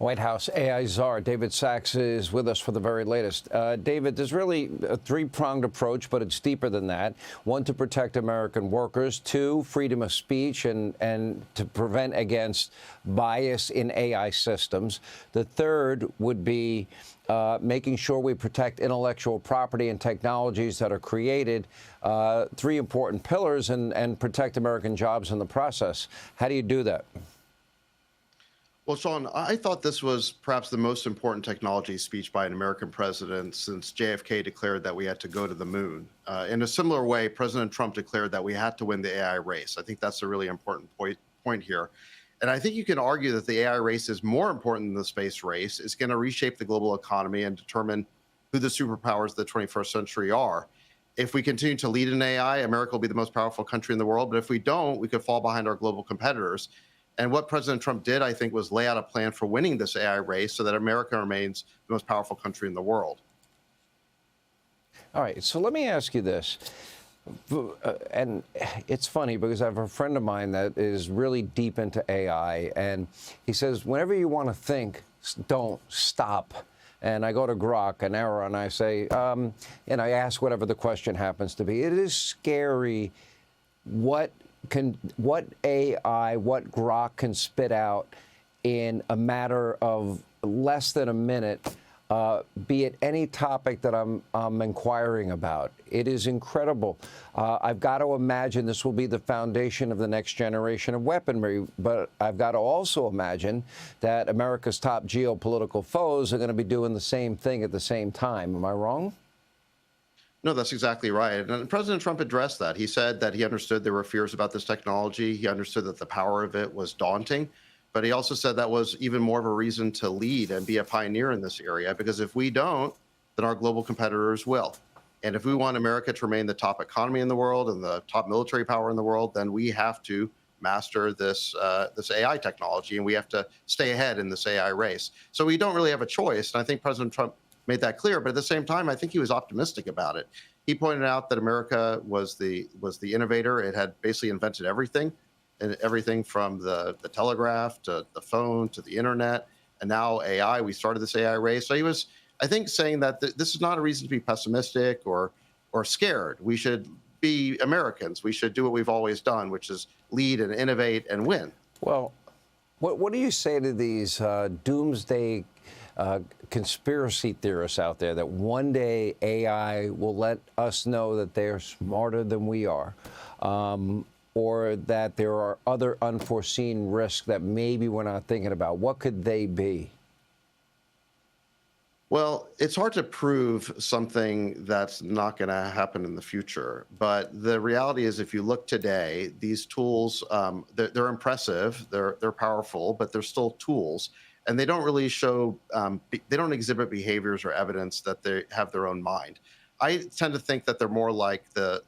White House AI czar David Sachs is with us for the very latest. David, there's really a three-pronged approach, but it's deeper than that. One, to protect American workers. Two, freedom of speech and to prevent against bias in AI systems. The third would be making sure we protect intellectual property and technologies that are created. Three important pillars and protect American jobs in the process. How do you do that? Well, Sean, I thought this was perhaps the most important technology speech by an American president since JFK declared that we had to go to the moon. In a similar way, President Trump declared that we had to win the AI race. I think that's a really important point here. And I think you can argue that the AI race is more important than the space race. It's going to reshape the global economy and determine who the superpowers of the 21st century are. If we continue to lead in AI, America will be the most powerful country in the world. But if we don't, we could fall behind our global competitors. And what President Trump did, I think, was lay out a plan for winning this AI race so that America remains the most powerful country in the world. All right. So let me ask you this. And it's funny because I have a friend of mine that is really deep into AI. And he says, whenever you want to think, don't stop. And I go to Grok, an error, and I say, and I ask whatever the question happens to be. It is scary what AI, what Grok can spit out in a matter of less than a minute, be it any topic that I'm inquiring about. It is incredible. I've got to imagine this will be the foundation of the next generation of weaponry, but I've got to also imagine that America's top geopolitical foes are going to be doing the same thing at the same time. Am I wrong? No, that's exactly right. And President Trump addressed that. He said that he understood there were fears about this technology. He understood that the power of it was daunting. But he also said that was even more of a reason to lead and be a pioneer in this area, because if we don't, then our global competitors will. And if we want America to remain the top economy in the world and the top military power in the world, then we have to master this AI technology, and we have to stay ahead in this AI race. So we don't really have a choice. And I think President Trump made that clear, but at the same time, I think he was optimistic about it. He pointed out that America was the innovator. It had basically invented everything, and everything from the telegraph to the phone to the internet, and now AI. We started this AI race. So he was, I think, saying that this is not a reason to be pessimistic or scared. We should be Americans. We should do what we've always done, which is lead and innovate and win. Well, what do you say to these doomsday conspiracy theorists out there that one day AI will let us know that they're smarter than we are, or that there are other unforeseen risks that maybe we're not thinking about? What could they be? Well, it's hard to prove something that's not going to happen in the future. But the reality is, if you look today, these tools, they're impressive, they're powerful, but they're still tools. And they don't really show, they don't exhibit behaviors or evidence that they have their own mind. I tend to think that they're more like the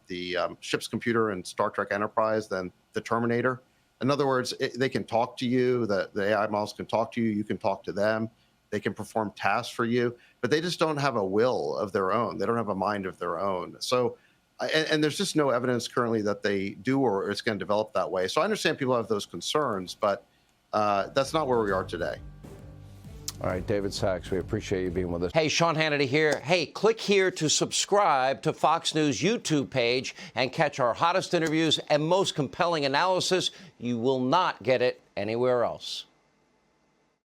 ship's computer in Star Trek Enterprise than the Terminator. In other words, they can talk to you, the AI models can talk to you, you can talk to them, they can perform tasks for you, but they just don't have a will of their own. They don't have a mind of their own. So, and there's just no evidence currently that they do or it's going to develop that way. So I understand people have those concerns, but that's not where we are today. All right, David Sachs, we appreciate you being with us. Hey, Sean Hannity here. Hey, click here to subscribe to Fox News YouTube page and catch our hottest interviews and most compelling analysis. You will not get it anywhere else.